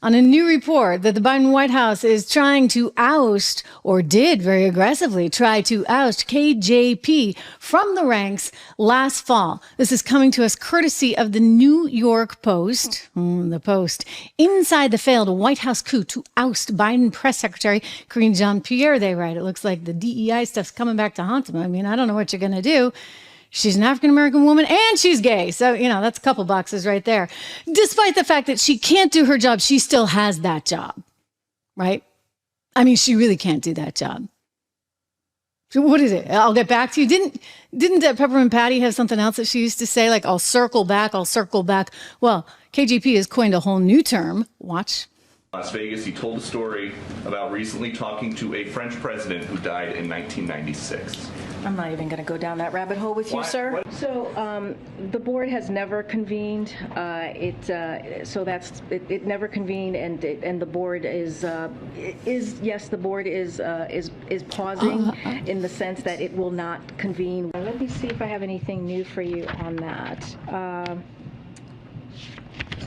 on a new report that the Biden White House is trying to oust, or did very aggressively try to oust, KJP from the ranks last fall. This is coming to us courtesy of the New York Post, the Post, inside the failed White House coup to oust Biden press secretary Karine Jean-Pierre, they write. It looks like the DEI stuff's coming back to haunt them. I mean, I don't know what you're going to do. She's an African-American woman and she's gay. So, that's a couple boxes right there. Despite the fact that she can't do her job, she still has that job, right? I mean, she really can't do that job. So what is it? I'll get back to you. Didn't Peppermint Patty have something else that she used to say? Like, I'll circle back. Well, KJP has coined a whole new term. Watch. Las Vegas, he told a story about recently talking to a French president who died in 1996. I'm not even going to go down that rabbit hole with you, sir. What? So the board has never convened. It never convened, and the board is yes, the board is pausing in the sense that it will not convene. Let me see if I have anything new for you on that.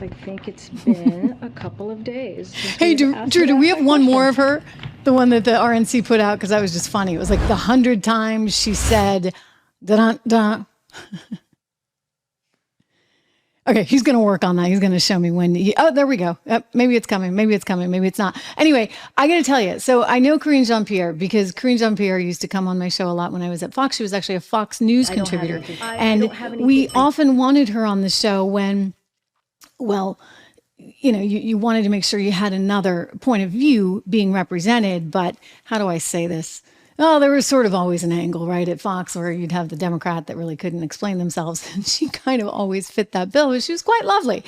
I think it's been a couple of days. Hey, Drew, do we have one more of her? The one that the RNC put out, because that was just funny. It was like the 100 times she said, da-da-da. Okay, he's going to work on that. He's going to show me when. There we go. Maybe it's coming. Maybe it's not. Anyway, I got to tell you. So I know Karine Jean-Pierre because Karine Jean-Pierre used to come on my show a lot when I was at Fox. She was actually a Fox News contributor. And we often wanted her on the show when, well, you wanted to make sure you had another point of view being represented. But how do I say this? Oh, there was sort of always an angle, right, at Fox where you'd have the Democrat that really couldn't explain themselves. And she kind of always fit that bill. She was quite lovely,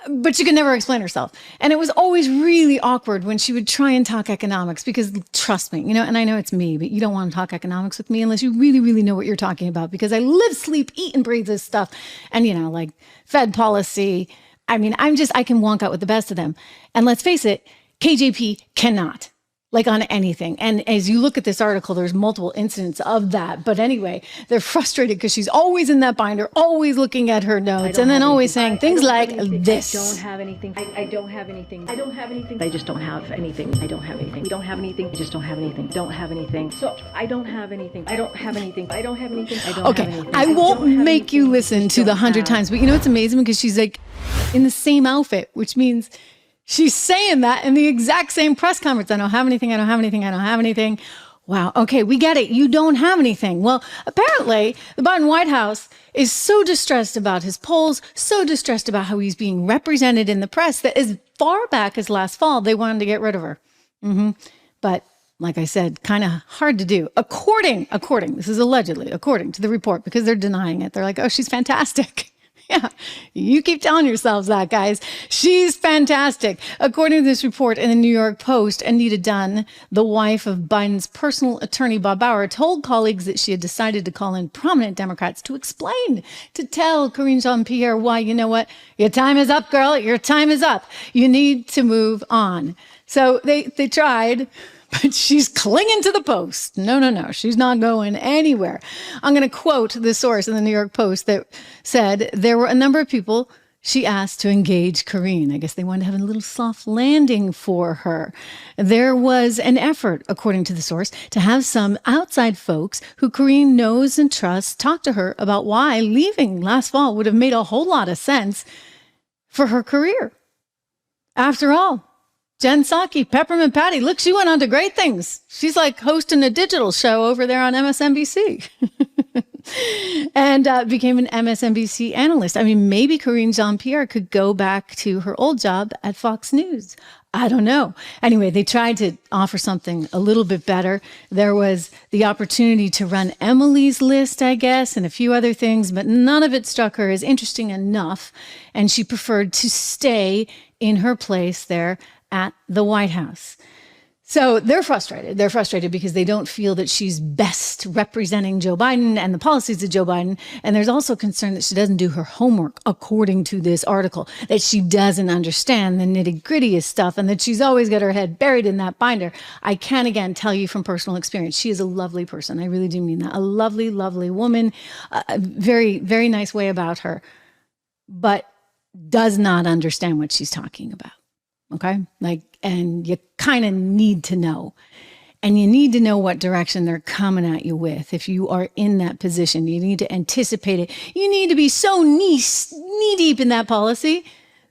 but she could never explain herself. And it was always really awkward when she would try and talk economics because, trust me, and I know it's me, but you don't want to talk economics with me unless you really, really know what you're talking about, because I live, sleep, eat, and breathe this stuff. And, like Fed policy. I mean, I can wonk out with the best of them. And let's face it, KJP cannot, like on anything. And as you look at this article, there's multiple incidents of that. But anyway, they're frustrated because she's always in that binder, always looking at her notes, and then always saying things like this. I don't have anything. I don't have anything. I don't have anything. I just don't have anything. I don't have anything. We don't have anything. I just don't have anything. Don't have anything. So I don't have anything. I don't have anything. I don't have anything. I don't have anything. I won't make you listen to the 100 times, but it's amazing because she's like in the same outfit, which means she's saying that in the exact same press conference. I don't have anything. I don't have anything. I don't have anything. Wow. Okay, we get it. You don't have anything. Well, apparently the Biden White House is so distressed about his polls, so distressed about how he's being represented in the press that as far back as last fall, they wanted to get rid of her. But like I said, kind of hard to do. According, this is allegedly, according to the report, because they're denying it. They're like, oh, she's fantastic. Yeah, you keep telling yourselves that, guys. She's fantastic. According to this report in the New York Post, Anita Dunn, the wife of Biden's personal attorney, Bob Bauer, told colleagues that she had decided to call in prominent Democrats to explain, to tell Karine Jean-Pierre why, you know what, your time is up, girl. Your time is up. You need to move on. So they tried. But she's clinging to the Post. No. She's not going anywhere. I'm going to quote the source in the New York Post that said there were a number of people she asked to engage Karine. I guess they wanted to have a little soft landing for her. There was an effort, according to the source, to have some outside folks who Karine knows and trusts talk to her about why leaving last fall would have made a whole lot of sense for her career. After all, Jen Psaki, Peppermint Patty, look, she went on to great things. She's like hosting a digital show over there on MSNBC and became an MSNBC analyst. I mean, maybe Karine Jean-Pierre could go back to her old job at Fox News. I don't know. Anyway, they tried to offer something a little bit better. There was the opportunity to run Emily's list, I guess, and a few other things, but none of it struck her as interesting enough. And she preferred to stay in her place there at the White House. So they're frustrated. They're frustrated because they don't feel that she's best representing Joe Biden and the policies of Joe Biden. And there's also concern that she doesn't do her homework, according to this article, that she doesn't understand the nitty-gritty stuff and that she's always got her head buried in that binder. I can, again, tell you from personal experience, she is a lovely person. I really do mean that. A lovely, lovely woman, a very, very nice way about her, but does not understand what she's talking about. Okay. And you kind of need to know. And you need to know what direction they're coming at you with. If you are in that position, you need to anticipate it. You need to be so knee deep in that policy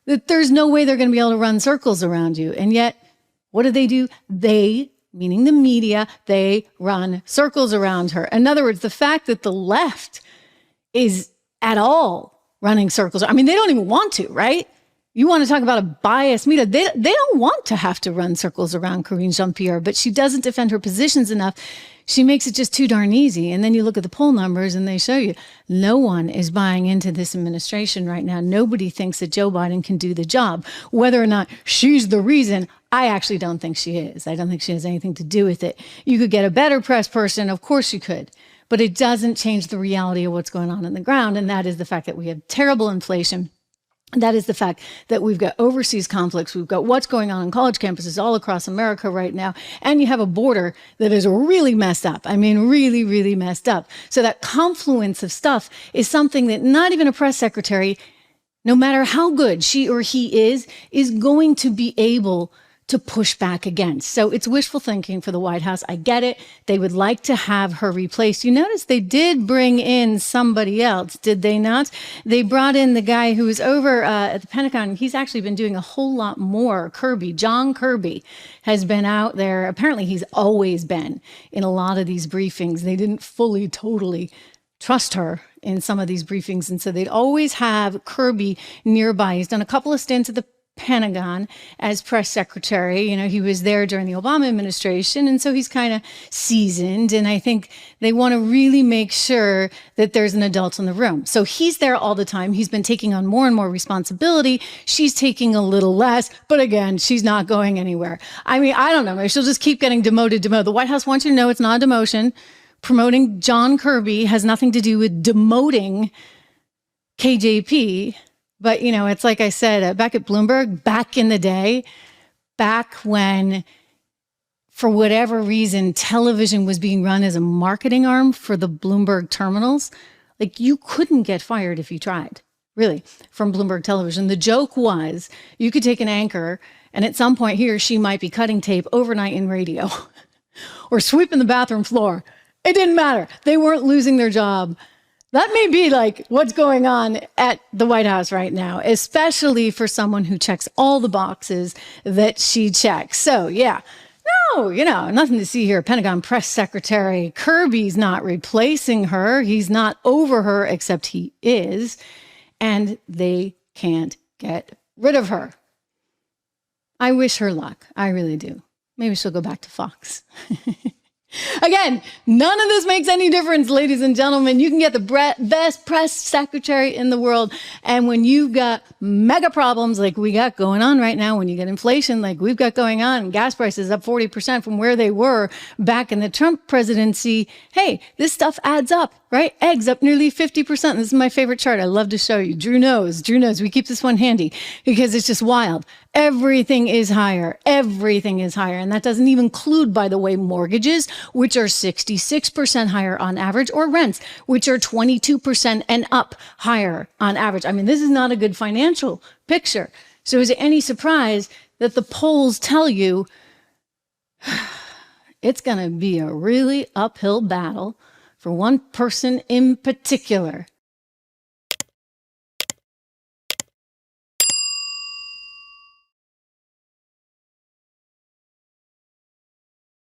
that there's no way they're going to be able to run circles around you. And yet, what do? They, meaning the media, they run circles around her. In other words, the fact that the left is at all running circles. I mean, they don't even want to, right? You want to talk about a biased media. They don't want to have to run circles around Karine Jean-Pierre, but she doesn't defend her positions enough. She makes it just too darn easy. And then you look at the poll numbers and they show you no one is buying into this administration right now. Nobody thinks that Joe Biden can do the job. Whether or not she's the reason, I actually don't think she is. I don't think she has anything to do with it. You could get a better press person. Of course you could. But it doesn't change the reality of what's going on the ground. And that is the fact that we have terrible inflation. That is the fact that we've got overseas conflicts. We've got what's going on college campuses all across America right now. And you have a border that is really messed up. I mean, really, really messed up. So that confluence of stuff is something that not even a press secretary, no matter how good she or he is going to be able to push back against. So it's wishful thinking for the White House. I get it. They would like to have her replaced. You notice they did bring in somebody else, did they not? They brought in the guy who was over at the Pentagon. He's actually been doing a whole lot more. John Kirby has been out there. Apparently he's always been in a lot of these briefings. They didn't fully, totally trust her in some of these briefings. And so they'd always have Kirby nearby. He's done a couple of stints at the Pentagon as press secretary. You know, he was there during the Obama administration. And so he's kind of seasoned. And I think they want to really make sure that there's an adult in the room. So he's there all the time. He's been taking on more and more responsibility. She's taking a little less, but again, she's not going anywhere. I mean, I don't know. Maybe she'll just keep getting demoted. The White House wants you to know it's not a demotion. Promoting John Kirby has nothing to do with demoting KJP. But, you know, it's like I said, back at Bloomberg, back in the day, back when, for whatever reason, television was being run as a marketing arm for the Bloomberg terminals, like you couldn't get fired if you tried, really, from Bloomberg television. The joke was you could take an anchor and at some point he or she might be cutting tape overnight in radio or sweeping the bathroom floor. It didn't matter. They weren't losing their job. That may be like what's going on at the White House right now, especially for someone who checks all the boxes that she checks. So, yeah, no, you know, nothing to see here. Pentagon Press Secretary Kirby's not replacing her. He's not over her, except he is. And they can't get rid of her. I wish her luck. I really do. Maybe she'll go back to Fox. Again, none of this makes any difference, ladies and gentlemen. You can get the best press secretary in the world. And when you've got mega problems like we got going on right now, when you get inflation like we've got going on, and gas prices up 40% from where they were back in the Trump presidency, hey, this stuff adds up, right? Eggs up nearly 50%. This is my favorite chart. I love to show you. Drew knows. We keep this one handy because it's just wild. Everything is higher. Everything is higher. And that doesn't even include, by the way, mortgages, which are 66% higher on average, or rents, which are 22% and up higher on average. I mean, this is not a good financial picture. So is it any surprise that the polls tell you it's going to be a really uphill battle for one person in particular?